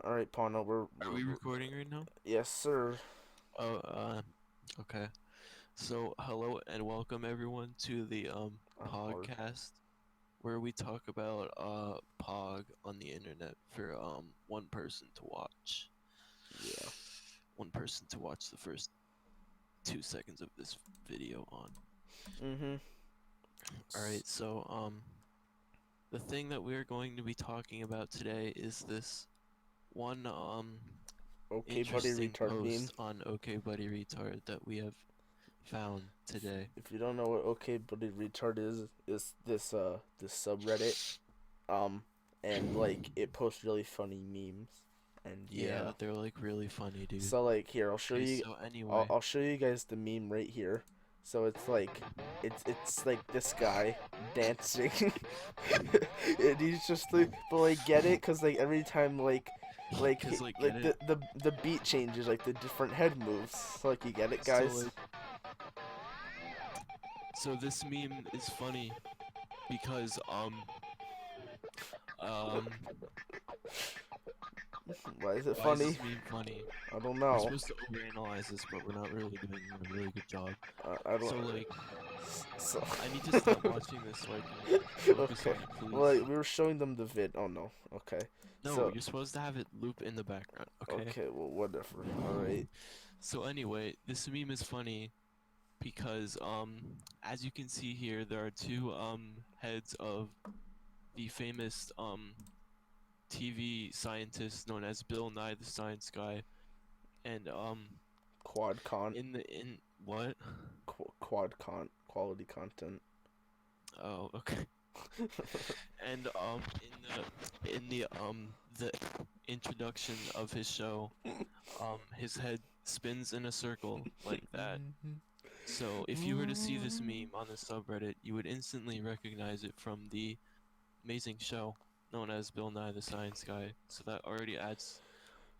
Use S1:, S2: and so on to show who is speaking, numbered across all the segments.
S1: All right, Pano,
S2: Are we recording right now?
S1: yes, sir.
S2: Oh, okay. So, hello and welcome everyone to the
S1: Hard.
S2: podcast where we talk about Pog on the internet for one person to watch.
S1: Yeah.
S2: One person to watch the first 2 seconds of this video on.
S1: Mhm.
S2: Alright, so the thing that we're going to be talking about today is this one
S1: Okay, Buddy
S2: interesting
S1: Retard meme.
S2: post on OK Buddy Retard that we have found today.
S1: If you don't know what Okay Buddy Retard is this subreddit. Um, and like it posts really funny memes. And
S2: Yeah,
S1: yeah.
S2: they're like really funny, dude.
S1: So like here, I'll show
S2: Okay,
S1: you.
S2: so
S1: I'll,
S2: anyway,
S1: I'll show you guys the meme right here. So it's like this guy dancing, and he's just like, but like get it, cause like every time
S2: cause like get
S1: like
S2: it.
S1: the beat changes, like the different head moves. So like you get it,
S2: So
S1: guys.
S2: like, so this meme is funny because um,
S1: Why is it
S2: why is
S1: funny?
S2: this meme funny?
S1: I don't
S2: We're
S1: know.
S2: supposed to overanalyze this, but we're not really doing a really good job.
S1: I don't.
S2: So like,
S1: So.
S2: I need to stop watching this so I can focus
S1: Okay.
S2: on it,
S1: Well,
S2: please.
S1: like, we were showing them the vid. Oh no. Okay.
S2: No,
S1: So.
S2: you're supposed to have it loop in the background, okay?
S1: Okay. Well, whatever. All right.
S2: So anyway, this meme is funny because as you can see here, there are two heads of the famous TV scientist known as Bill Nye the Science Guy, and
S1: Quad con.
S2: in what?
S1: Quad con. Quality content.
S2: Oh, okay. And in the introduction of his show, his head spins in a circle like that. So if you were to see this meme on the subreddit, you would instantly recognize it from the amazing show known as Bill Nye the Science Guy. So that already adds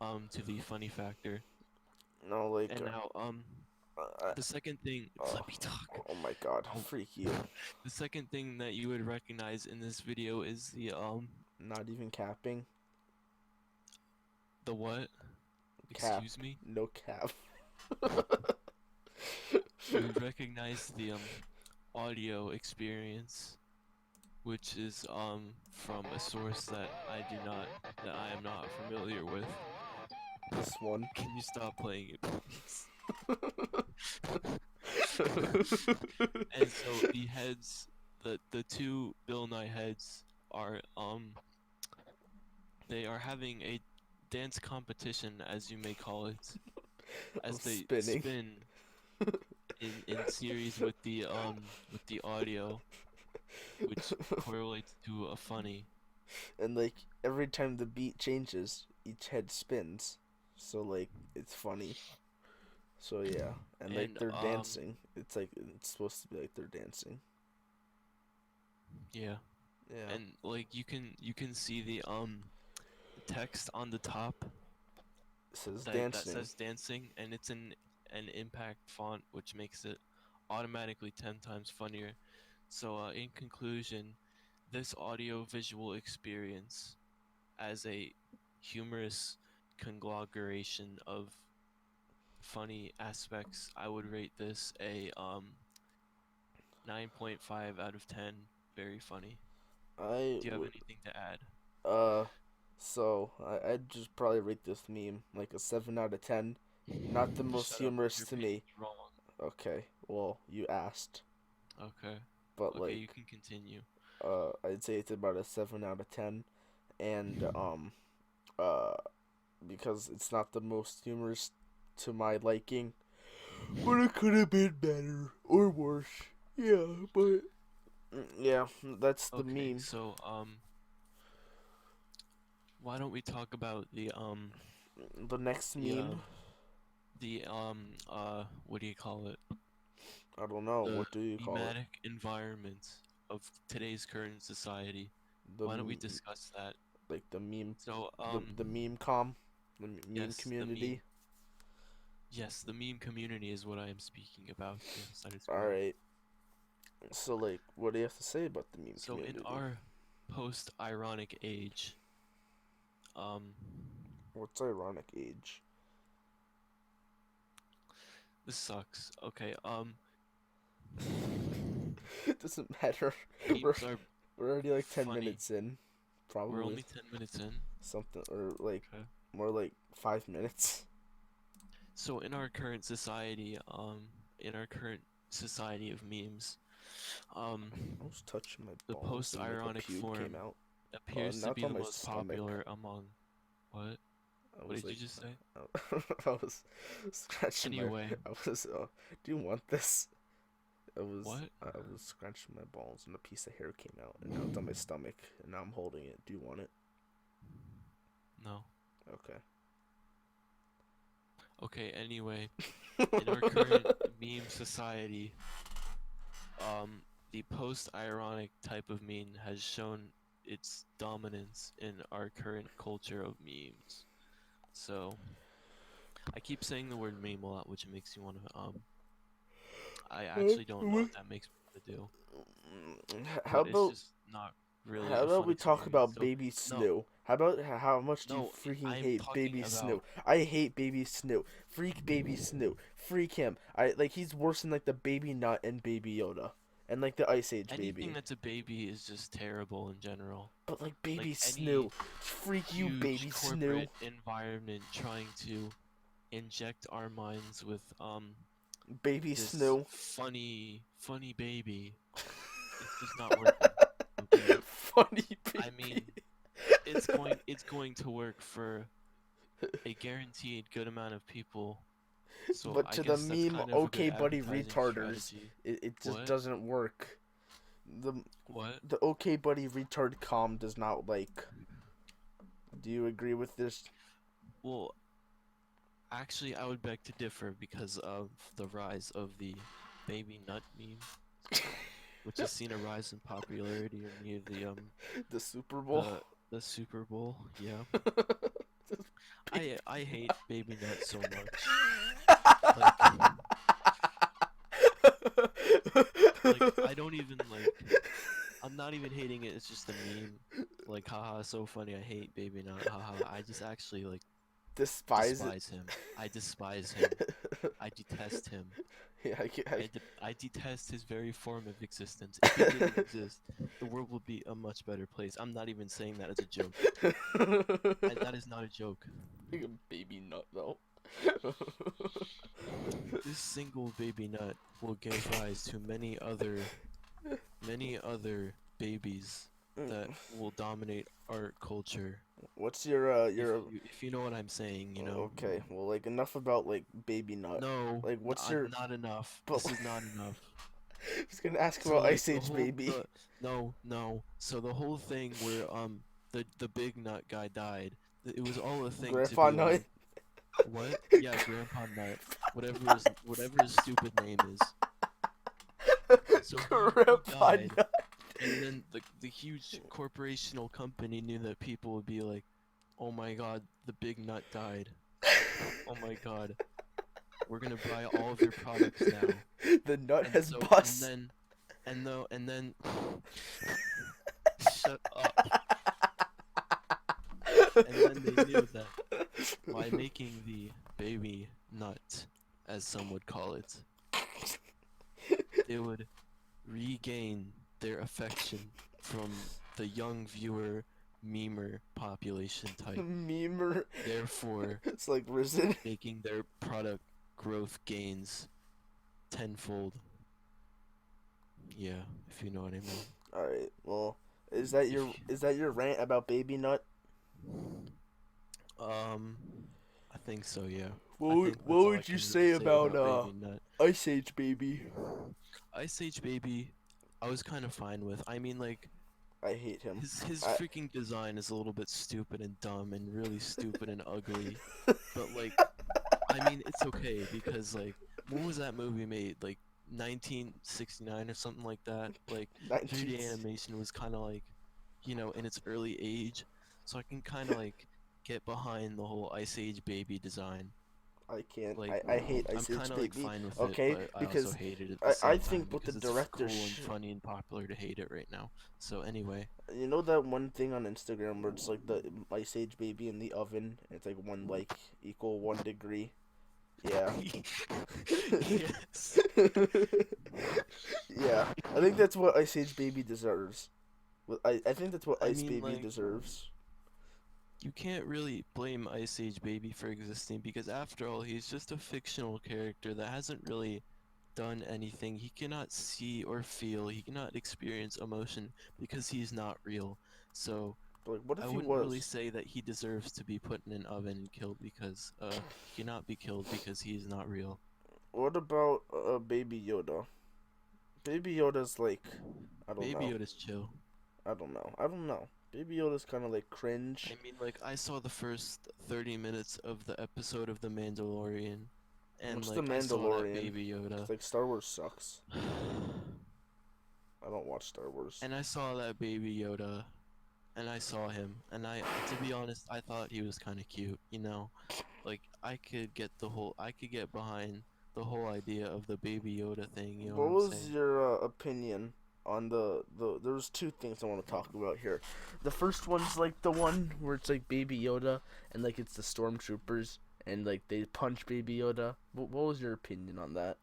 S2: to the funny factor.
S1: No, like.
S2: And now
S1: Uh,
S2: the second thing,
S1: uh,
S2: let me talk.
S1: oh my God.
S2: Oh,
S1: Freak you.
S2: the second thing that you would recognize in this video is
S1: Not even capping.
S2: the what?
S1: Cap.
S2: Excuse me?
S1: No cap.
S2: You would recognize the audio experience, which is from a source that I am not familiar with.
S1: This one.
S2: Can you stop playing it, please? And so the heads, the two Bill Nye heads are they are having a dance competition, as you may call it, as
S1: I'm
S2: they
S1: spinning.
S2: spin in series with the audio, which correlates to a funny.
S1: And like every time the beat changes, each head spins. So like it's funny. So yeah, and like
S2: And
S1: they're dancing. It's like it's supposed to be like they're dancing.
S2: yeah,
S1: Yeah.
S2: and like you can see the text on the top
S1: It says
S2: that
S1: dancing.
S2: says dancing, and it's in an impact font, which makes it automatically 10 times funnier. So in conclusion, this audio visual experience as a humorous conglomeration of funny aspects, I would rate this a 9.5 out of 10. Very funny.
S1: I
S2: Do you have
S1: would
S2: anything to add?
S1: uh so I'd just probably rate this meme like a 7 out of 10. Not the most
S2: Shut up.
S1: humorous
S2: You're
S1: to
S2: paying
S1: me.
S2: me wrong.
S1: Okay. Well, you asked.
S2: Okay.
S1: But
S2: Okay, you
S1: like
S2: can continue.
S1: I'd say it's about a 7 out of 10. And uh because it's not the most humorous to my liking. But it could have been better or worse. Yeah, but yeah, that's the
S2: Okay,
S1: meme.
S2: so why don't we talk about
S1: The next
S2: the
S1: meme,
S2: what do you call it?
S1: I don't know.
S2: The
S1: What do you call it?
S2: thematic environment of today's current society.
S1: The
S2: Why don't we discuss that?
S1: like the meme,
S2: So
S1: the meme com, the meme
S2: yes, the meme.
S1: community.
S2: Yes, the meme community is what I am speaking about. Yes, that is
S1: All
S2: correct.
S1: right. So like, what do you have to say about the meme
S2: So in
S1: community?
S2: our post-ironic age, um,
S1: What's ironic age?
S2: This sucks. Okay,
S1: It doesn't matter. We're,
S2: memes are
S1: we're already like 10
S2: funny.
S1: minutes in.
S2: We're
S1: Probably
S2: only 10 minutes in.
S1: something, or like
S2: Okay.
S1: more like 5 minutes.
S2: So in our current society, of memes, um,
S1: I was touching my
S2: the
S1: balls and like a
S2: post-ironic
S1: pube came
S2: form
S1: out.
S2: appears to
S1: Now it's
S2: be
S1: on
S2: the
S1: my
S2: most
S1: stomach.
S2: popular among. What?
S1: I
S2: What
S1: was
S2: did you
S1: like,
S2: just say?
S1: I was scratching my.
S2: Anyway,
S1: I was. Do you want this?
S2: what?
S1: I was scratching my balls and a piece of hair came out and now it's on my stomach and now I'm holding it. Do you want it?
S2: No.
S1: Okay.
S2: Okay, anyway, in our current meme society, the post-ironic type of meme has shown its dominance in our current culture of memes. So, I keep saying the word meme a lot, which makes me want to, I actually don't know what that makes me want to do,
S1: How
S2: but it's
S1: about
S2: just not really
S1: how
S2: a
S1: about
S2: fun
S1: we talk
S2: experience.
S1: about
S2: So,
S1: Baby
S2: no,
S1: Snoo? How about how much do you
S2: no,
S1: freaking
S2: I'm
S1: hate
S2: talking
S1: Baby Snoo?
S2: about,
S1: I hate Baby Snoo. Freak Baby Snoo. Freak him. I like he's worse than like the Baby Nut and Baby Yoda. And like the Ice Age
S2: anything
S1: baby.
S2: that's a baby is just terrible in general.
S1: But like Baby
S2: Like any
S1: Snoo. Freak you,
S2: huge
S1: Baby Snoo.
S2: corporate environment trying to inject our minds with
S1: Baby
S2: this
S1: Snoo.
S2: funny baby. It's just not working. Okay.
S1: Funny
S2: I
S1: baby.
S2: mean, it's going to work for a guaranteed good amount of people. So
S1: But
S2: I
S1: to the
S2: guess that's
S1: meme,
S2: kind of a good
S1: okay, buddy,
S2: advertising
S1: retarders,
S2: strategy.
S1: it just
S2: What?
S1: doesn't work. The
S2: What?
S1: the okay, buddy, retard com does not like. Do you agree with this?
S2: Well, actually, I would beg to differ because of the rise of the baby nut meme, which has seen a rise in popularity near
S1: The Super Bowl.
S2: the the Super Bowl. Yeah. I hate baby nut so much. Like I don't even like I'm not even hating it, it's just a meme. Like haha, so funny, I hate baby nut, haha. I just actually like
S1: Despise it.
S2: despise him. I despise him. I detest him.
S1: Yeah,
S2: I detest his very form of existence. If he didn't exist, the world would be a much better place. I'm not even saying that as a joke. That is not a joke.
S1: Like a baby nut though.
S2: This single baby nut will give rise to many other babies that will dominate our culture.
S1: What's
S2: If you know what I'm saying, you know.
S1: okay, well, like enough about like baby nut.
S2: No,
S1: Like what's your
S2: not enough.
S1: but
S2: This is not enough.
S1: I was gonna ask
S2: So
S1: about
S2: like
S1: Ice Age baby.
S2: no. So the whole thing where the big nut guy died, it was all a thing to
S1: Grandpa
S2: be
S1: Nut.
S2: like, what? Yeah, Grandpa Nut. Whatever his stupid name is. So he
S1: Grandpa
S2: died,
S1: Nut.
S2: and then the huge corporational company knew that people would be like, oh my god, the big nut died. Oh my god, we're gonna buy all of your products now.
S1: The nut
S2: And
S1: has
S2: so
S1: bust.
S2: and then shut up. And then they knew that by making the baby nut, as some would call it, they would regain their affection from the young viewer memer population type,
S1: Memer.
S2: therefore
S1: It's like risen.
S2: making their product growth gains tenfold. Yeah, if you know what I mean.
S1: All right. Well,
S2: If
S1: is that your rant about baby nut?
S2: I think so, yeah. I
S1: What
S2: think
S1: what
S2: that's all I
S1: would you
S2: can
S1: say
S2: really say
S1: about
S2: Baby Nut.
S1: Ice Age baby?
S2: Ice Age Baby, I was kind of fine with. I mean, like,
S1: I hate him.
S2: his
S1: I
S2: freaking design is a little bit stupid and dumb and really stupid and ugly. But, like, I mean, it's okay because, like, when was that movie made? Like, 1969 or something like that? Like, 3D
S1: 19.
S2: animation was kind of like, you know, in its early age. So I can kind of, like, get behind the whole Ice Age Baby design.
S1: I can't.
S2: Like,
S1: I hate
S2: I'm
S1: Ice Age
S2: kind of like
S1: Baby.
S2: fine with it,
S1: Okay,
S2: but I also
S1: because
S2: hate it at the
S1: I
S2: same time
S1: think with the
S2: because it's cool
S1: director
S2: and funny and popular to hate it right now. So anyway,
S1: you know that one thing on Instagram where it's like the Ice Age Baby in the oven. It's like one like equal 1 degree. Yeah.
S2: yes.
S1: Yeah. I think that's what Ice Age Baby deserves. I think that's what
S2: I
S1: Ice
S2: mean,
S1: Baby
S2: like,
S1: deserves.
S2: you can't really blame Ice Age Baby for existing because after all, he's just a fictional character that hasn't really done anything. He cannot see or feel, he cannot experience emotion because he's not real. So
S1: But like, what
S2: I
S1: if he
S2: wouldn't really
S1: was?
S2: say that he deserves to be put in an oven and killed because he cannot be killed because he is not real.
S1: What about Baby Yoda? Baby Yoda's like, I don't
S2: Baby
S1: know.
S2: Yoda's chill.
S1: I don't know. I don't know. Baby Yoda's kind of like
S2: I
S1: cringe.
S2: mean, like, I saw the first 30 minutes of the episode of The Mandalorian, and
S1: What's the
S2: like I saw that
S1: Mandalorian?
S2: Baby Yoda.
S1: It's like Star Wars sucks. I don't watch Star Wars.
S2: And I saw that Baby Yoda, and I saw him, and to be honest, I thought he was kind of cute, you know? Like, I could get behind the whole idea of the Baby Yoda thing, you know what
S1: What
S2: I'm
S1: was
S2: saying?
S1: your opinion on the? There's two things I want to talk about here. The first one's like the one where it's like Baby Yoda and like it's the stormtroopers and like they punch Baby Yoda. What was your opinion on that?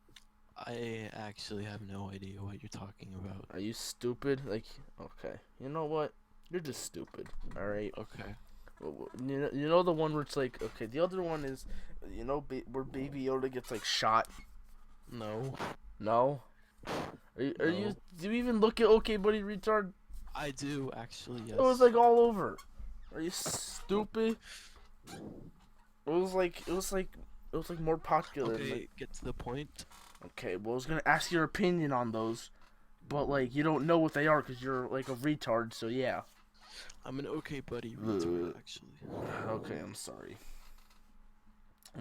S2: I actually have no idea what you're talking about.
S1: Are you stupid? Like, okay, you know what? You're just stupid. All right.
S2: Okay.
S1: You know the one where it's like okay. The other one is, where Baby Yoda gets like shot.
S2: No.
S1: No. Are you?
S2: No.
S1: Do you even look at Okay Buddy Retard?
S2: I do, actually, yes.
S1: It was like all over. Are you stupid? It was like more popular.
S2: Okay,
S1: Like,
S2: get to the point.
S1: okay, well, I was gonna ask your opinion on those, but like you don't know what they are because you're like a retard. So yeah.
S2: I'm an okay buddy retard, actually.
S1: Okay, I'm sorry.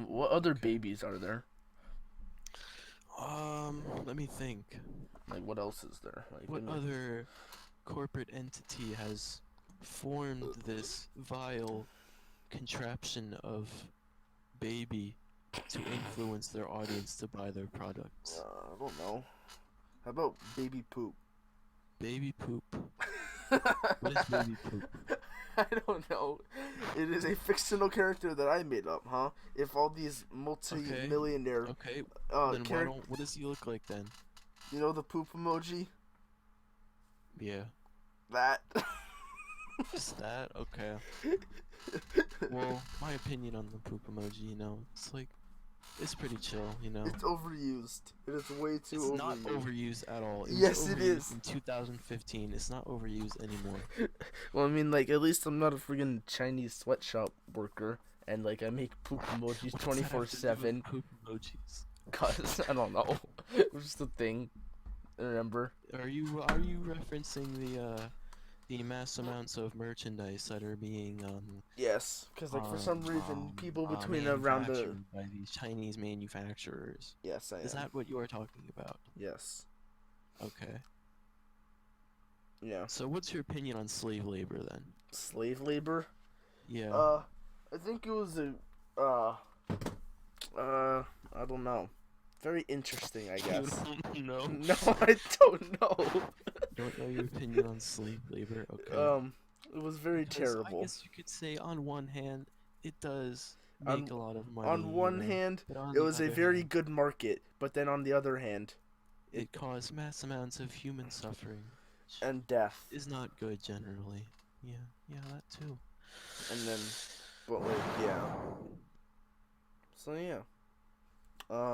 S1: What other babies are there?
S2: Let me think.
S1: Like, what else is there? Like,
S2: What other corporate entity has formed this vile contraption of baby to influence their audience to buy their products?
S1: I don't know. How about baby poop?
S2: Baby poop. What is baby poop?
S1: I don't know. It is a fictional character that I made up, huh? If all these multi-millionaire,
S2: Okay, then what does he look like then?
S1: you know the poop emoji?
S2: Yeah.
S1: That.
S2: Just that? Okay. Well, my opinion on the poop emoji, you know, it's pretty chill, you know.
S1: It's overused. It is way too overused.
S2: It's not overused at all.
S1: Yes, it is.
S2: In 2015, it's not overused anymore.
S1: Well, I mean, like, at least I'm not a friggin' Chinese sweatshop worker, and like, I make poop emojis 24/7.
S2: Poop emojis.
S1: Cause I don't know, it was just a thing. Remember?
S2: Are you referencing the mass amounts of merchandise that are being
S1: Yes, because like for some reason people between around the
S2: manufactured by these Chinese manufacturers?
S1: yes, I
S2: Is
S1: am.
S2: that what you are talking about?
S1: Yes.
S2: Okay.
S1: Yeah.
S2: So what's your opinion on slave labor then?
S1: Slave labor.
S2: Yeah.
S1: I think it was a I don't know. Very interesting, I guess.
S2: No.
S1: No, I don't know.
S2: Don't know your opinion on slave labor. Okay.
S1: It was very
S2: Because
S1: terrible.
S2: I guess you could say on one hand, it does
S1: On-
S2: make a lot of money.
S1: On one hand,
S2: but on
S1: it
S2: the
S1: was a
S2: other
S1: very
S2: hand,
S1: good market, but then on the other hand,
S2: it caused mass amounts of human suffering. Which
S1: and death.
S2: is not good generally. Yeah, that too.
S1: And then, but like, yeah. So yeah.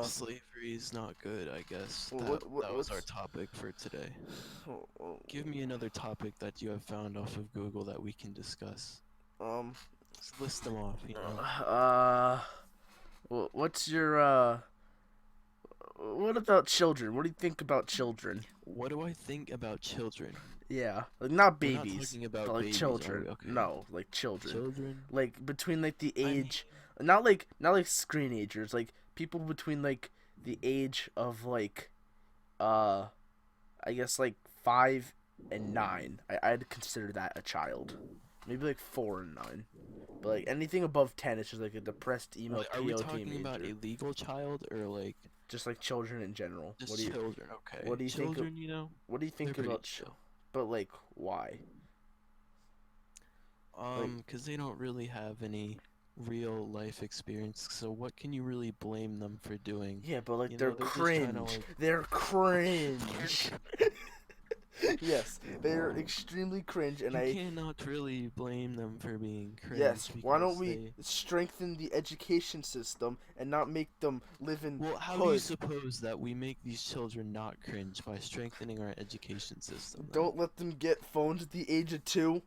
S2: Slavery is not good, I guess.
S1: Well,
S2: That was our
S1: what's-
S2: topic for today.
S1: oh,
S2: Give me another topic that you have found off of Google that we can discuss. Just list them off, you know.
S1: What's your what about children? What do you think about children?
S2: What do I think about children?
S1: Yeah, like not
S2: We're not
S1: babies,
S2: talking about
S1: but like
S2: babies, are
S1: children.
S2: we? Okay.
S1: No, like children.
S2: Children?
S1: Like between like the
S2: I mean,
S1: age, not like screenagers, like people between like the age of like, I guess like 5 and 9. I'd consider that a child. Maybe like 4 and 9. But like anything above 10, it's just like a depressed emo
S2: Like, are we
S1: PO
S2: talking about
S1: teenager.
S2: a legal child or like
S1: Just like children in general.
S2: just children? Okay,
S1: What do you think?
S2: children, you know,
S1: What do you
S2: they're
S1: think
S2: pretty
S1: about?
S2: chill.
S1: But like, why? Like,
S2: Because they don't really have any real life experience. So what can you really blame them for doing?
S1: yeah, but like
S2: You
S1: they're
S2: know, they're just trying to
S1: cringe.
S2: like.
S1: They're cringe. Yes, they're extremely cringe, and
S2: You
S1: I
S2: cannot really blame them for being cringe.
S1: yes. Why don't
S2: Because
S1: we
S2: they.
S1: strengthen the education system and not make them live in
S2: Well, how do you
S1: hood?
S2: suppose that we make these children not cringe by strengthening our education system? Then?
S1: Don't let them get phones at the age of 2.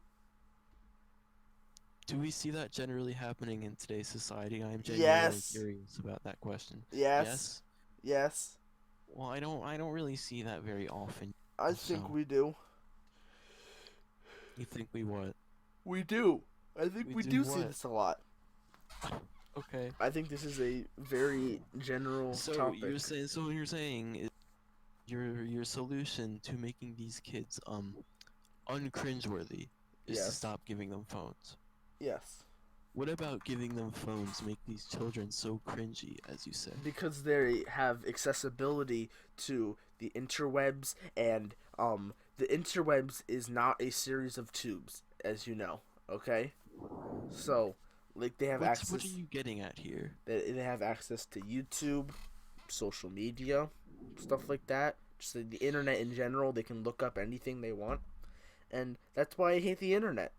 S2: Do we see that generally happening in today's society? I am genuinely
S1: Yes.
S2: curious about that question.
S1: Yes. Yes.
S2: Well, I don't really see that very often.
S1: I think
S2: So,
S1: we do.
S2: you think we what?
S1: We do. I think
S2: We
S1: we
S2: do
S1: do see
S2: what?
S1: this a lot.
S2: Okay.
S1: I think this is a very general
S2: So
S1: topic.
S2: you're saying your solution to making these kids uncringeworthy is to
S1: Yes.
S2: stop giving them phones.
S1: Yes.
S2: What about giving them phones make these children so cringy, as you said?
S1: Because they have accessibility to the interwebs, and the interwebs is not a series of tubes, as you know. Okay, so like they have
S2: What
S1: access.
S2: are you getting at here?
S1: They have access to YouTube, social media, stuff like that. Just like the internet in general. They can look up anything they want, and that's why I hate the internet.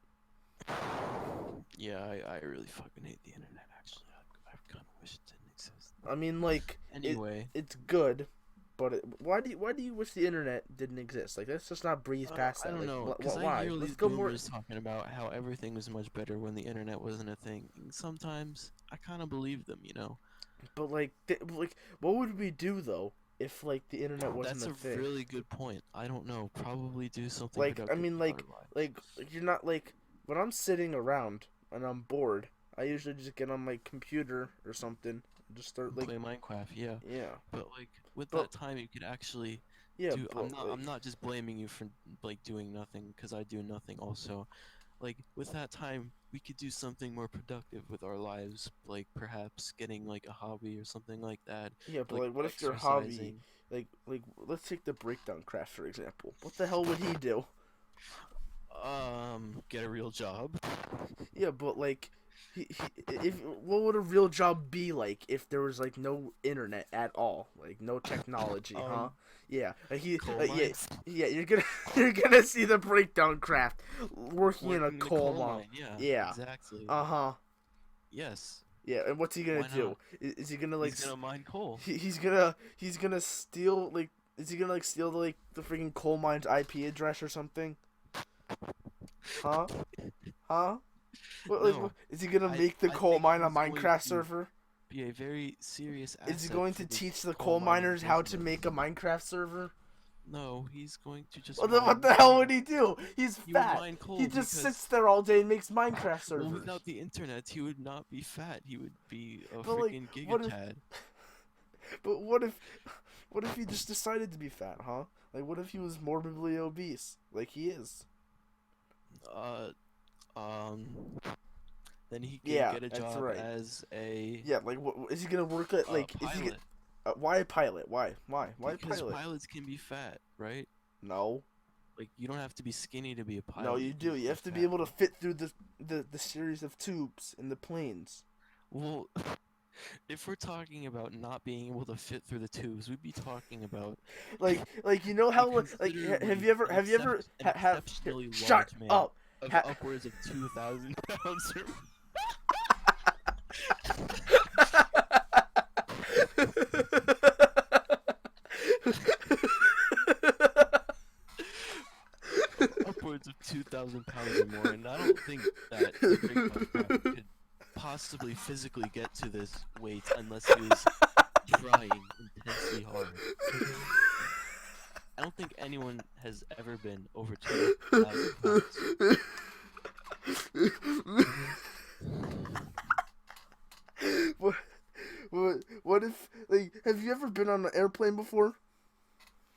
S2: Yeah, I really fucking hate the internet. Actually, I kind of wish it didn't exist.
S1: I mean, like
S2: Anyway,
S1: it's good, but why do you wish the internet didn't exist? Like, let's just not breeze past
S2: I
S1: that.
S2: don't
S1: Like,
S2: know, because I
S1: why?
S2: hear
S1: Let's
S2: these
S1: go more.
S2: boomers talking about how everything was much better when the internet wasn't a thing. And sometimes I kind of believe them, you know.
S1: But like, what would we do though if like the internet wasn't
S2: That's
S1: a
S2: a
S1: thing?
S2: really good point. I don't know. Probably do something
S1: Like, I
S2: productive
S1: mean,
S2: with our lives.
S1: like you're not like when I'm sitting around and I'm bored, I usually just get on my computer or something, and just start like,
S2: Play Minecraft, yeah.
S1: yeah,
S2: But like with
S1: But-
S2: that time, you could actually
S1: yeah.
S2: do.
S1: But
S2: I'm not just blaming you for like doing nothing, because I do nothing also. Like with that time, we could do something more productive with our lives, like perhaps getting like a hobby or something like that.
S1: yeah, but
S2: Like
S1: like, what if your hobby,
S2: exercising.
S1: like, let's take the breakdown craft for example. What the hell would he do?
S2: Get a real job.
S1: Yeah, but like, if what would a real job be like if there was like no internet at all, like no technology, huh?
S2: Um,
S1: Yeah, like
S2: Coal
S1: yeah,
S2: mines.
S1: yeah. You're gonna you're gonna see the breakdown craft working in a
S2: Working in
S1: coal mine.
S2: Yeah.
S1: Yeah.
S2: Exactly.
S1: Uh-huh.
S2: Yes.
S1: Yeah, and what's he gonna
S2: Why
S1: do?
S2: not?
S1: Is he gonna like
S2: He's gonna mine coal.
S1: he's gonna steal like is he gonna like steal like the freaking coal mine's IP address or something? Huh? Huh?
S2: No.
S1: Is he gonna
S2: I-
S1: make the
S2: I
S1: coal
S2: think
S1: mine a
S2: he's going
S1: Minecraft
S2: to
S1: server?
S2: Be a very serious asset.
S1: Is he going
S2: for
S1: to
S2: this
S1: teach the
S2: coal
S1: coal
S2: mining
S1: miners how to
S2: business.
S1: make a Minecraft server?
S2: No, he's going to just.
S1: What
S2: mine
S1: the hell
S2: coal.
S1: would he do? He's
S2: He would
S1: fat.
S2: mine coal
S1: He just
S2: because-
S1: sits there all day and makes Minecraft
S2: Well,
S1: servers.
S2: without the internet, he would not be fat. He would be a
S1: But, like,
S2: freaking
S1: what if-
S2: gigatad.
S1: But what if he just decided to be fat, huh? Like, what if he was morbidly obese, like he is?
S2: Then he can
S1: Yeah,
S2: get a
S1: that's
S2: job
S1: right.
S2: as a
S1: Yeah, like, what is he gonna work at? Like, is he?
S2: pilot.
S1: Why a pilot? Why? Why
S2: Because
S1: pilot?
S2: pilots can be fat, right?
S1: No,
S2: Like you don't have to be skinny to be a pilot.
S1: no, you do. You have to be able to fit through the series of tubes in the planes.
S2: Well, if we're talking about not being able to fit through the tubes, we'd be talking about
S1: Like you know how
S2: a
S1: like have
S2: considerably
S1: you ever
S2: an
S1: have
S2: exceptionally
S1: shut
S2: large man
S1: up.
S2: of
S1: Ha-
S2: upwards of 2,000 pounds. Upwards of 2,000 pounds or more, and I don't think that the Great Butt could possibly physically get to this weight unless he was trying intensely hard. I don't think anyone has ever been over 2,000 pounds.
S1: what if like have you ever been on an airplane before?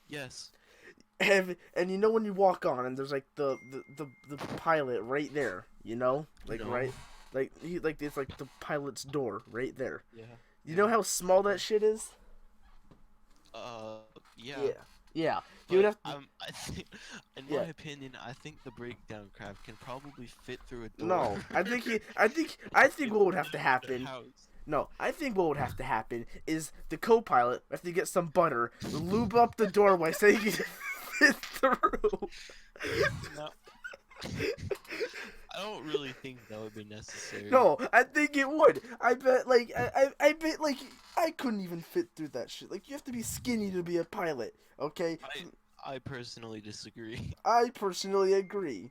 S2: Yes.
S1: And you know when you walk on and there's like the pilot right there, you know? Like
S2: No.
S1: right It's like the pilot's door right there.
S2: Yeah.
S1: You know
S2: Yeah.
S1: how small that
S2: Okay.
S1: shit is?
S2: Uh, yeah.
S1: Yeah. Yeah. You would
S2: But
S1: have to.
S2: I think, in my
S1: Yeah.
S2: opinion, I think the breakdown craft can probably fit through a door.
S1: No. I think
S2: If
S1: what would have to
S2: that were the
S1: happen.
S2: house.
S1: No, I think what would have to happen is the co-pilot would have to get some butter, lube up the doorway so he can fit through.
S2: No, I don't really think that would be necessary.
S1: No, I think it would. I bet, I bet, I couldn't even fit through that shit. Like, you have to be skinny to be a pilot, okay?
S2: I personally disagree.
S1: I personally agree.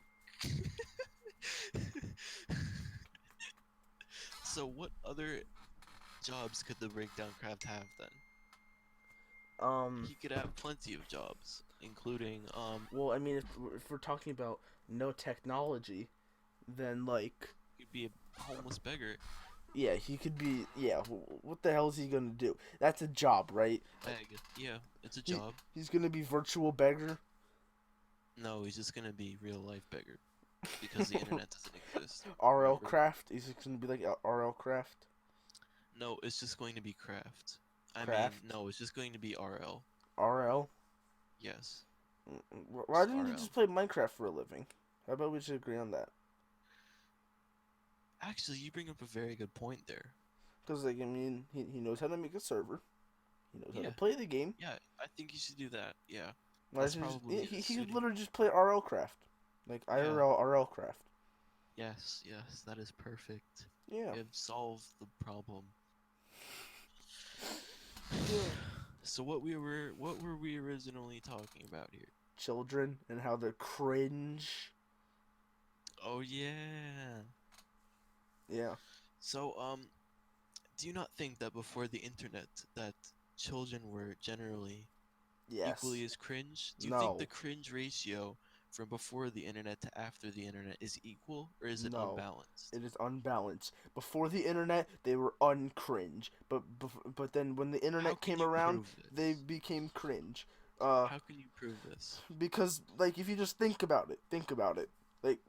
S2: So what other jobs could the breakdown craft have then?
S1: Um,
S2: He could have plenty of jobs, including
S1: well, I mean, if we're talking about no technology, then, like,
S2: he'd be a homeless beggar.
S1: yeah, he could be, yeah, what the hell is he gonna do? That's a job, right?
S2: Beg. Yeah, it's a
S1: He,
S2: job.
S1: he's gonna be virtual beggar?
S2: No, he's just gonna be real life beggar because the internet doesn't exist.
S1: RL
S2: Remember?
S1: Craft? He's gonna be like RL Craft?
S2: No, it's just going to be craft. I mean,
S1: Craft?
S2: no, it's just going to be RL.
S1: RL?
S2: Yes.
S1: Why
S2: Just
S1: didn't you
S2: RL.
S1: just play Minecraft for a living? How about we just agree on that?
S2: Actually, you bring up a very good point there.
S1: Because, like, I mean, he knows how to make a server. He knows how to
S2: Yeah.
S1: play the game.
S2: Yeah, I think you should do that. Yeah.
S1: Why
S2: That's
S1: doesn't he,
S2: probably
S1: he could
S2: suiting.
S1: literally just play RL Craft. Like,
S2: Yeah.
S1: IRL RL Craft.
S2: Yes, yes, that is perfect.
S1: Yeah.
S2: We have solved the problem.
S1: Yeah.
S2: So what were we originally talking about here?
S1: Children and how they're cringe.
S2: Oh yeah.
S1: Yeah.
S2: So do you not think that before the internet that children were generally
S1: Yes.
S2: equally as cringe? Do you think the
S1: No.
S2: cringe ratio from before the internet to after the internet is equal or is it
S1: No.
S2: unbalanced?
S1: It is unbalanced. Before the internet, they were uncringe. But then when the
S2: How
S1: internet
S2: can
S1: came
S2: you
S1: around,
S2: prove
S1: they
S2: this?
S1: became cringe.
S2: How can you prove this?
S1: Because, like, if you just think about it, like,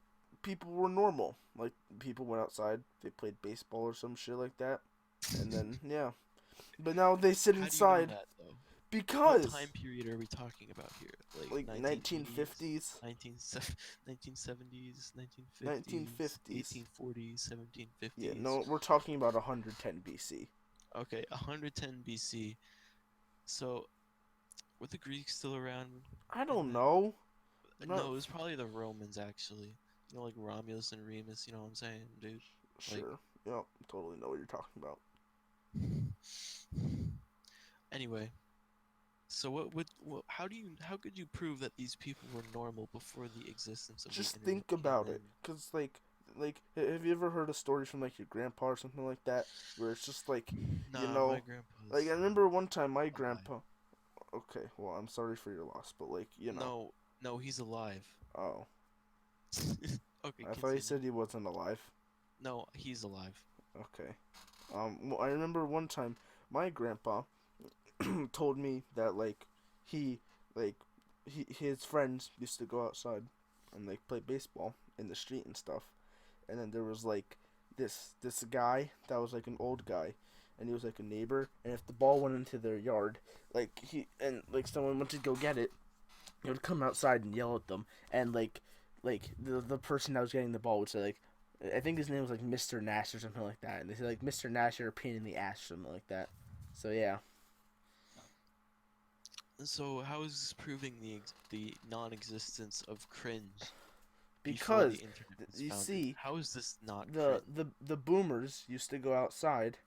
S1: people were normal. Like, people went outside, they played baseball or some shit like that, and then yeah. But now they sit
S2: How do you know
S1: inside
S2: that though? What
S1: because,
S2: time period are we talking about here?
S1: like, 1950s,
S2: 1970s, 1950s,
S1: 1950s.
S2: 1840s,
S1: Yeah,
S2: 1750s.
S1: no, we're talking about 110 BC.
S2: Okay, 110 BC. So, were the Greeks still around
S1: I
S2: in
S1: don't
S2: that?
S1: know.
S2: No,
S1: Not
S2: it was probably the Romans actually. You know, like Romulus and Remus. You know what I'm saying, dude? Like,
S1: sure. Yep, totally know what you're talking about.
S2: anyway. So how could you prove that these people were normal before the existence of the
S1: Just
S2: internet
S1: think
S2: came
S1: about
S2: in?
S1: it, cause have you ever heard a story from like your grandpa or something like that, where it's just like, you
S2: Nah, my
S1: know, like
S2: grandpa's
S1: I remember one time my
S2: alive.
S1: grandpa. Okay, well I'm sorry for your loss, but like
S2: No, no, he's alive.
S1: oh,
S2: Okay,
S1: I thought he
S2: continue.
S1: said he wasn't alive.
S2: No, he's alive.
S1: Okay, well, I remember one time my grandpa told me that he like his friends used to go outside and like play baseball in the street and stuff, and then there was like this guy that was like an old guy, and he was like a neighbor, and if the ball went into their yard, like someone went to go get it, he would come outside and yell at them, and the person that was getting the ball would say like, I think his name was like Mr. Nash or something like that, and they say like, Mr. Nash, you're a pain in the ass or something like that. So yeah.
S2: So how is this proving the non-existence of cringe before the
S1: Because
S2: internet was
S1: you
S2: founded?
S1: see,
S2: How is this not
S1: the
S2: cringe?
S1: the boomers used to go outside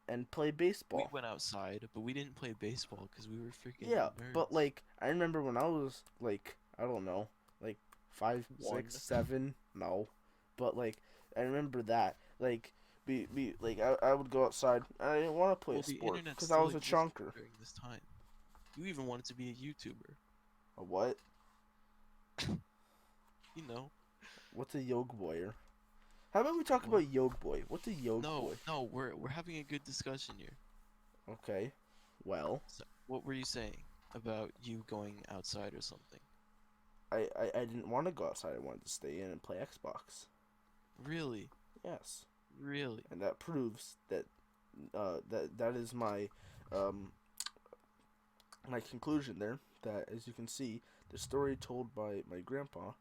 S1: and play
S2: We
S1: baseball.
S2: went outside, but we didn't play baseball because we were freaking
S1: Yeah, but
S2: nerds.
S1: like I remember when I was like, I don't know, like five,
S2: One.
S1: 6, 7, no, but like I remember that I would go outside. I didn't want to play
S2: Well,
S1: a
S2: the
S1: sport
S2: internet
S1: because I
S2: still
S1: was a
S2: existed
S1: chunker.
S2: during this time. You even wanted to be a YouTuber.
S1: A what?
S2: You know.
S1: What's a Yog Boyer? How about we talk
S2: What?
S1: about Yog Boy? What's a Yog
S2: No,
S1: Boy?
S2: no, we're having a good discussion here.
S1: Okay, well,
S2: So, what were you saying about you going outside or something?
S1: I didn't want to go outside. I wanted to stay in and play Xbox.
S2: Really?
S1: Yes.
S2: Really?
S1: and that proves that that is my um, my conclusion there. That, as you can see, the story told by my grandpa,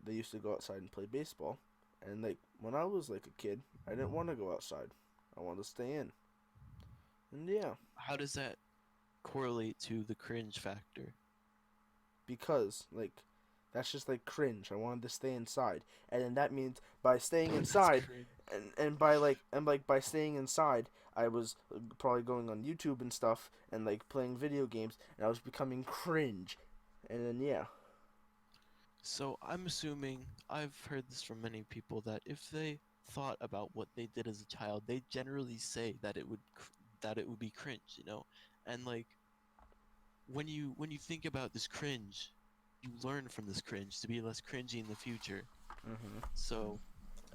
S1: they used to go outside and play baseball, and like when I was like a kid, I didn't want to go outside. I wanted to stay in, and yeah,
S2: How does that correlate to the cringe factor?
S1: because like that's just like cringe. I wanted to stay inside, and then that means by staying
S2: That's
S1: inside,
S2: cringe.
S1: and by like by staying inside, I was probably going on YouTube and stuff, and like playing video games, and I was becoming cringe, and then yeah,
S2: So I'm assuming I've heard this from many people that if they thought about what they did as a child, they generally say that that it would be cringe, you know? And like when you think about this cringe, you learn from this cringe to be less cringy in the future.
S1: hmm
S2: So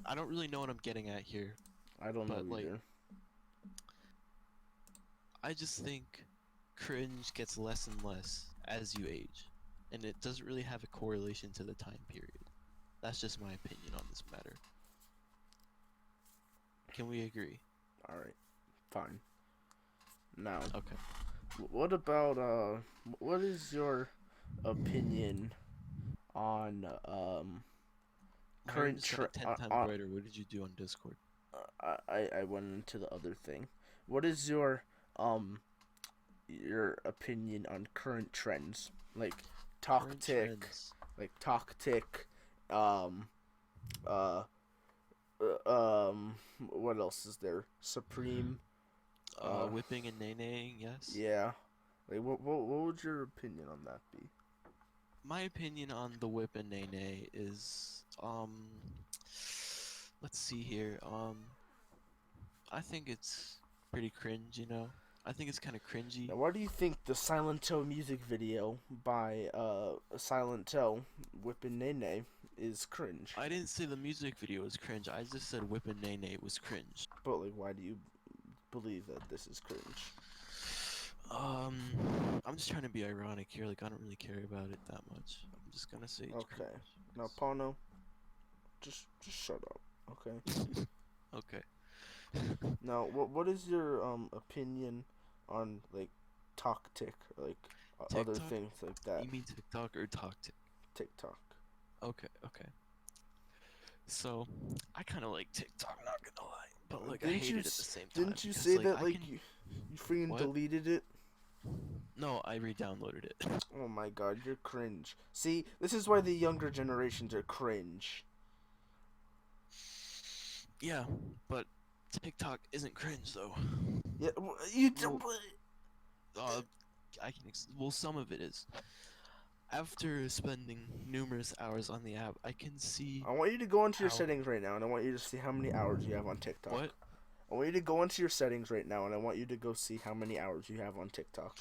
S2: I don't really know what I'm getting at here,
S1: I don't know
S2: but like
S1: either.
S2: I just think cringe gets less and less as you age, and it doesn't really have a correlation to the time period. That's just my opinion on this matter. Can we agree?
S1: All right, fine. Now,
S2: Okay.
S1: what about what is your opinion on
S2: My room
S1: current
S2: is getting 10 times
S1: on
S2: brighter. What did you do on Discord?
S1: I went into the other thing. What is your opinion on current trends like
S2: Current
S1: Toktik,
S2: trends.
S1: um uh what else is there? Supreme, uh
S2: Whipping and nay-naying, yes.
S1: yeah. Like what would your opinion on that be?
S2: My opinion on the whip and nay-nay is, let's see here. I think it's pretty cringe, you know? I think it's kind of cringy.
S1: Now, why do you think the Silent Hill music video by Silent Hill Whippin' Nene is cringe?
S2: I didn't say the music video was cringe. I just said whip and nay-nay was cringe.
S1: But like, why do you believe that this is cringe?
S2: Um, I'm just trying to be ironic here. Like, I don't really care about it that much. I'm just gonna say it's
S1: Okay.
S2: cringe.
S1: Now, Pano, just shut up. Okay.
S2: Okay.
S1: Now, what is your opinion on like Toktik, like other
S2: TikTok?
S1: things like that?
S2: You mean TikTok or TokTik?
S1: TikTok.
S2: Okay, okay. So, I kind of like TikTok, not gonna lie, but like I
S1: Didn't
S2: hate
S1: you
S2: it at the same time
S1: didn't you
S2: because
S1: say
S2: like
S1: that
S2: I
S1: like
S2: can.
S1: you freaking
S2: What?
S1: deleted it?
S2: No, I re-downloaded it.
S1: Oh my god, you're cringe. See, this is why the younger generations are cringe.
S2: Yeah, but TikTok isn't cringe though.
S1: Yeah, you.
S2: Well, I can. Well, some of it is. After spending numerous hours on the app, I can see
S1: I want you to go into your
S2: how.
S1: settings right now, and I want you to see how many hours you have on TikTok.
S2: What?
S1: I want you to go into your settings right now, and I want you to go see how many hours you have on TikTok.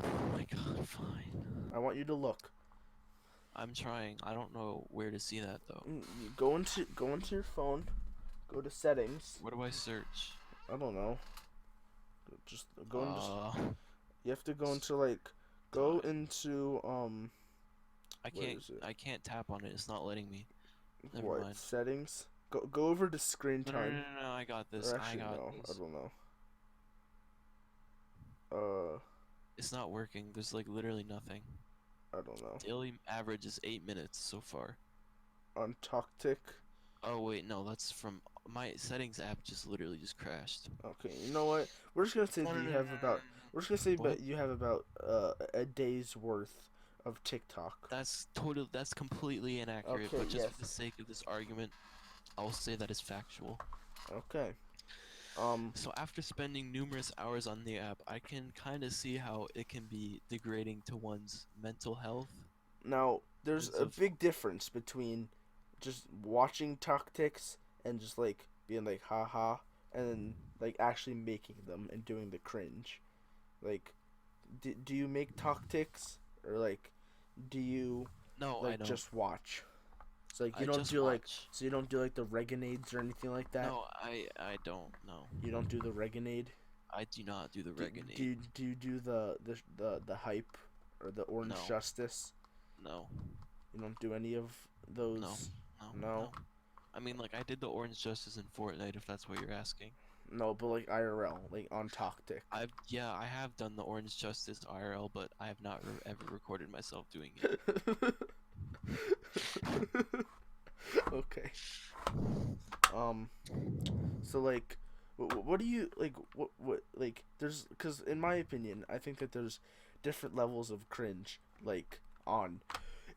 S2: Oh my god, fine.
S1: I want you to look.
S2: I'm trying. I don't know where to see that though.
S1: You go into your phone. Go to settings.
S2: Where do I search?
S1: I don't know. Just go into.
S2: Uh,
S1: You have to go into like. Go into
S2: I
S1: Where
S2: can't.
S1: is it?
S2: I can't tap on it. It's not letting me. Never
S1: what
S2: mind.
S1: settings? Go over to screen
S2: No, no, no,
S1: time.
S2: no, no, I got this.
S1: Or
S2: I
S1: actually,
S2: got
S1: no,
S2: this.
S1: I don't know.
S2: It's not working. There's like literally nothing.
S1: I don't know.
S2: Daily average is 8 minutes so far.
S1: On Toktik.
S2: Oh wait, no, that's from my settings app. Just literally just crashed.
S1: Okay, you know what? We're just gonna say
S2: No,
S1: that
S2: no,
S1: you
S2: no, no,
S1: have
S2: no, no,
S1: about.
S2: no.
S1: We're just gonna say
S2: What?
S1: that you have about a day's worth of TikTok.
S2: That's total. That's completely inaccurate.
S1: Okay,
S2: But just
S1: yes.
S2: for the sake of this argument, I'll say that is factual.
S1: Okay.
S2: So after spending numerous hours on the app, I can kind of see how it can be degrading to one's mental health.
S1: Now there's
S2: Because
S1: a
S2: of
S1: big difference between just watching Toktiks and just like being like haha, and then like actually making them and doing the cringe. Like, do you make Toktiks, or like do you
S2: no, I
S1: like
S2: don't.
S1: just watch? So like
S2: I
S1: you don't
S2: just
S1: do like
S2: watch.
S1: so you don't do like the reganades or anything like that.
S2: No, I don't. No,
S1: You don't do the reganade.
S2: I do not do the
S1: Do,
S2: Reganade.
S1: do you do the hype or the orange
S2: No.
S1: justice?
S2: No,
S1: You don't do any of those.
S2: no, no,
S1: No.
S2: no. I mean, like, I did the Orange Justice in Fortnite, if that's what you're asking.
S1: No, but like IRL, like on Tactic.
S2: Yeah, I have done the Orange Justice IRL, but I have not ever recorded myself doing it.
S1: Okay. Um. So like, what do you like? What like? There's because in my opinion, I think that there's different levels of cringe. Like on,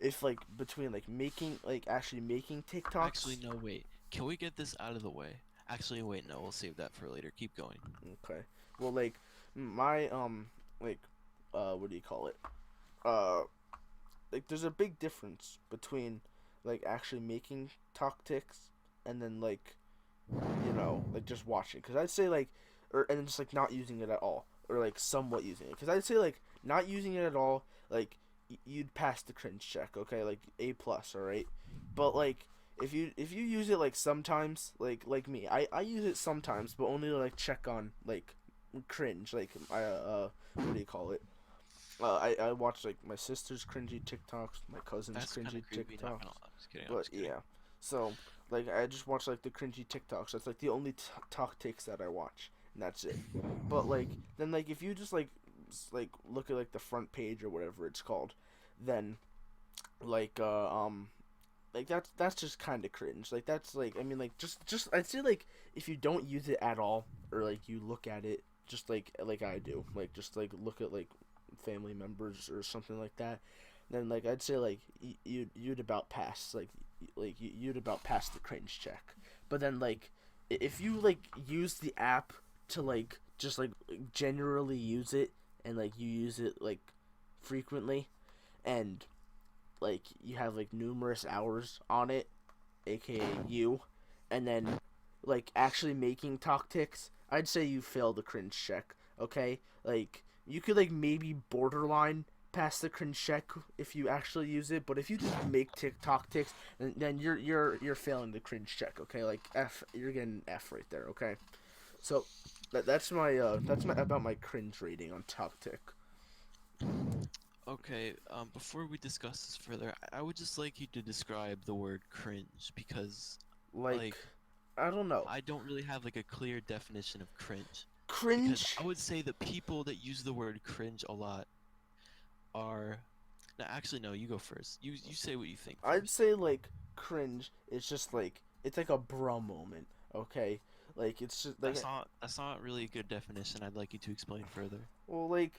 S1: if like between like making like actually making
S2: Actually,
S1: TikToks.
S2: no, wait. Can we get this out of the way? Actually, wait, no, we'll save that for later. Keep going.
S1: Okay. Well, like my like what do you call it? Uh, like there's a big difference between like actually making tactics and then like like just watching. Because I'd say like, or and then just like not using it at all, or like somewhat using it. Because I'd say like not using it at all, like you'd pass the cringe check, okay, like A+, all right. But like if you use it like sometimes, like me, I use it sometimes, but only to like check on like cringe, like what do you call it? I watch like my sister's cringy TikToks, my cousin's
S2: That's kind
S1: cringy
S2: of creepy, not gonna
S1: TikToks,
S2: lie. I'm just kidding, I'm
S1: but
S2: just kidding.
S1: yeah. So like I just watch like the cringy TikToks. That's like the only talk ticks that I watch, and that's it. But like then like if you just like look at like the front page or whatever it's called, then like like that's just kind of cringe. Like that's like I mean like just I'd say like if you don't use it at all or like you look at it just like I do, like just like look at like family members or something like that, then like I'd say like you'd about pass like you'd about pass the cringe check. But then like if you like use the app to like just like generally use it and like you use it like frequently and like you have like numerous hours on it, aka you, and then like actually making tactics, I'd say you fail the cringe check. Okay, like you could like maybe borderline pass the cringe check if you actually use it, but if you just make TikTok ticks, then you're failing the cringe check. Okay, like F, you're getting F right there. Okay, so that's my about my cringe rating on Tactic.
S2: Okay, before we discuss this further, I would just like you to describe the word cringe because,
S1: Like
S2: like,
S1: I don't know,
S2: I don't really have like a clear definition of cringe. Because
S1: cringe.
S2: I would say the people that use the word cringe a lot are. No, actually, no, you go first. You say what you think
S1: I'd
S2: first.
S1: say like cringe is just like it's like a bro moment, okay? Like it's just like
S2: That's not really a good definition. I'd like you to explain further.
S1: well like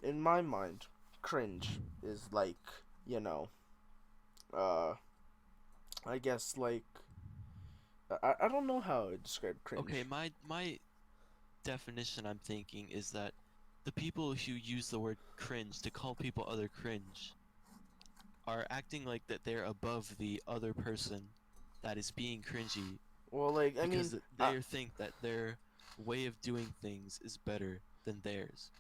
S1: in my mind, cringe is like, you know, uh I guess like I don't know how to describe
S2: Okay,
S1: cringe.
S2: my definition I'm thinking is that the people who use the word cringe to call people other cringe are acting like that they're above the other person that is being cringy
S1: Well like I mean
S2: because they think that their way of doing things is better than theirs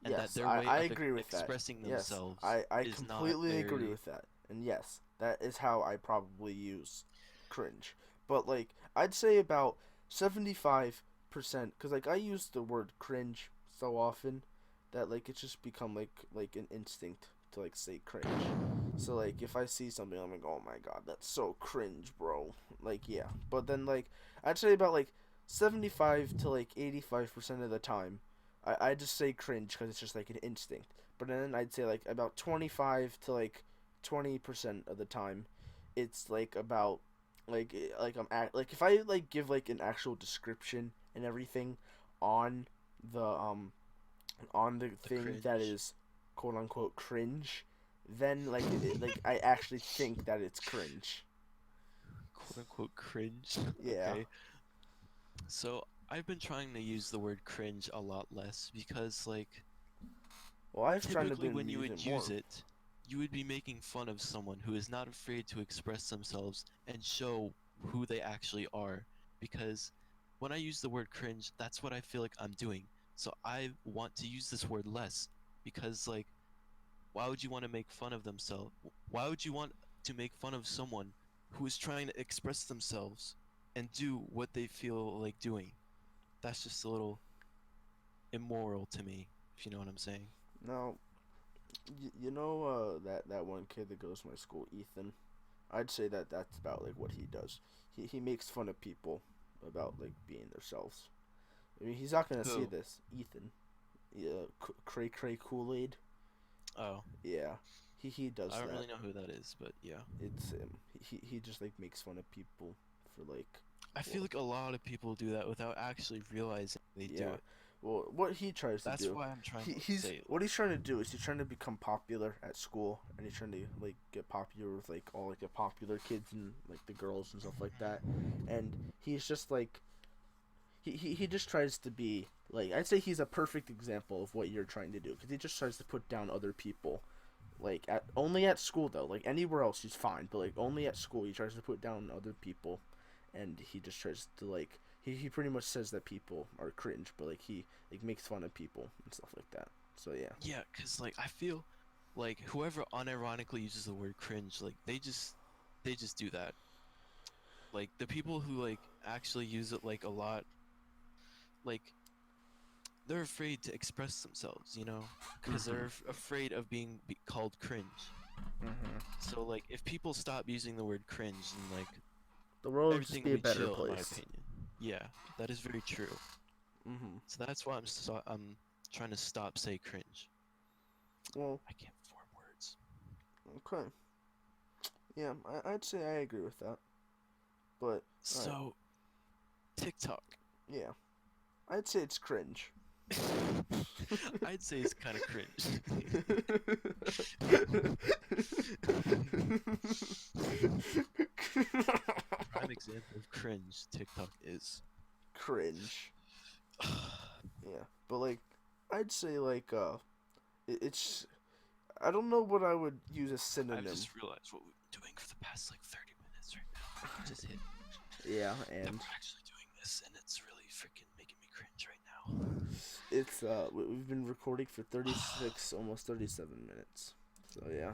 S2: and that
S1: yes,
S2: their
S1: I
S2: way
S1: I
S2: of
S1: agree with that.
S2: expressing
S1: Yes,
S2: themselves
S1: I
S2: is not
S1: completely agree
S2: very
S1: with that. And yes, that is how I probably use cringe. But like I'd say about 75% cuz like I use the word cringe so often that like it's just become like an instinct to like say cringe. So like if I see something I'm like, "Oh my god, that's so cringe, bro." Like yeah. But then like I'd say about like 75 to like 85% of the time I just say cringe because it's just like an instinct. But then I'd say like about 25 to like 20% of the time, it's like about like like if I like give like an actual description and everything on the
S2: the
S1: thing that
S2: cringe,
S1: is quote unquote cringe, then like I actually think that it's cringe.
S2: quote unquote cringe.
S1: Yeah.
S2: Okay. So I've been trying to use the word cringe a lot less because like
S1: Well, I've tried to
S2: typically
S1: been
S2: when you
S1: use
S2: would
S1: it
S2: use
S1: more.
S2: it, you would be making fun of someone who is not afraid to express themselves and show who they actually are. Because when I use the word cringe, that's what I feel like I'm doing. So I want to use this word less because, like, why would you want to make fun of themselves? Why would you want to make fun of someone who is trying to express themselves and do what they feel like doing? That's just a little immoral to me, if you know what I'm saying.
S1: Now, you know that one kid that goes to my school, Ethan. I'd say that that's about like what he does. he makes fun of people about like being themselves. I mean, he's not gonna see
S2: Who?
S1: this. Ethan, yeah, Cray Cray Kool Aid.
S2: Oh,
S1: Yeah, he does
S2: I don't
S1: that.
S2: really know who that is, but yeah.
S1: It's him. He just like makes fun of people for like.
S2: I feel like a lot of people do that without actually realizing they do
S1: Yeah.
S2: it.
S1: Well, what he tries to
S2: That's
S1: do,
S2: why I'm trying to
S1: he's
S2: say it.
S1: what he's trying to do is he's trying to become popular at school, and he's trying to like get popular with like all like the popular kids and like the girls and stuff like that. And he's just like he just tries to be like, I'd say he's a perfect example of what you're trying to do, because he just tries to put down other people. Like at only at school though, like anywhere else he's fine, but like only at school he tries to put down other people, and he just tries to like he pretty much says that people are cringe, but like he like makes fun of people and stuff like that. So yeah.
S2: Yeah, cause like I feel like whoever unironically uses the word cringe, like they just do that. Like the people who like actually use it like a lot, like they're afraid to express themselves, you know, because they're afraid of being called cringe. So like if people stop using the word cringe, then like
S1: The world would just
S2: everything
S1: be
S2: will
S1: a
S2: be
S1: better
S2: chill, in my
S1: place.
S2: opinion. Yeah, that is very true. So that's why I'm trying to stop say cringe.
S1: Well,
S2: I can't form words.
S1: okay. Yeah, I'd say I agree with that. But alright,
S2: So TikTok.
S1: yeah, I'd say it's cringe.
S2: I'd say it's kind of cringe. Prime example of cringe TikTok is.
S1: Cringe. Yeah, but like, I'd say like it's. I don't know what I would use as
S2: I've
S1: synonym.
S2: just realized what we've been doing for the past like 30 minutes right now. I just hit
S1: Yeah,
S2: that
S1: and
S2: we're actually doing this, and it's really freaking making me cringe right now.
S1: it's we've been recording for 36, almost 37 minutes. So yeah,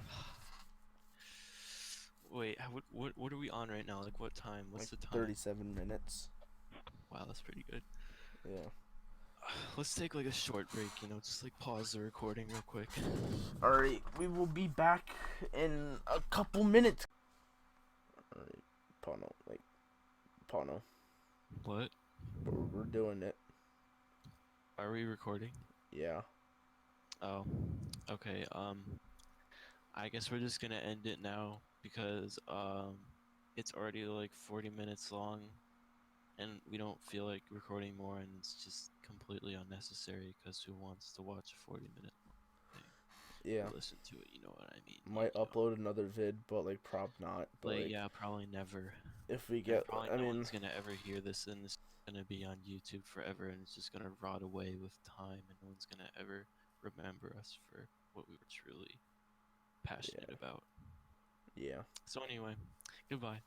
S2: Wait, what are we on right now? Like what time? What's
S1: like
S2: the time?
S1: 37 minutes.
S2: Wow, that's pretty good.
S1: Yeah.
S2: Let's take like a short break, you know, just like pause the recording real quick.
S1: Alright, we will be back in a couple minutes. Alright, Pono.
S2: What?
S1: We're doing it.
S2: Are we recording?
S1: Yeah.
S2: Oh, okay. I guess we're just gonna end it now because it's already like 40 minutes long, and we don't feel like recording more, and it's just completely unnecessary because who wants to watch a 40-minute thing?
S1: Yeah.
S2: Or listen to it, you know what I mean?
S1: Might
S2: You know.
S1: upload another vid, but like prob not. But
S2: Like,
S1: like
S2: yeah, probably never.
S1: if we
S2: And
S1: get,
S2: probably
S1: I
S2: no
S1: mean,
S2: one's gonna ever hear this, and it's gonna be on YouTube forever, and it's just gonna rot away with time, and no one's gonna ever remember us for what we were truly passionate about.
S1: yeah.
S2: So anyway, goodbye.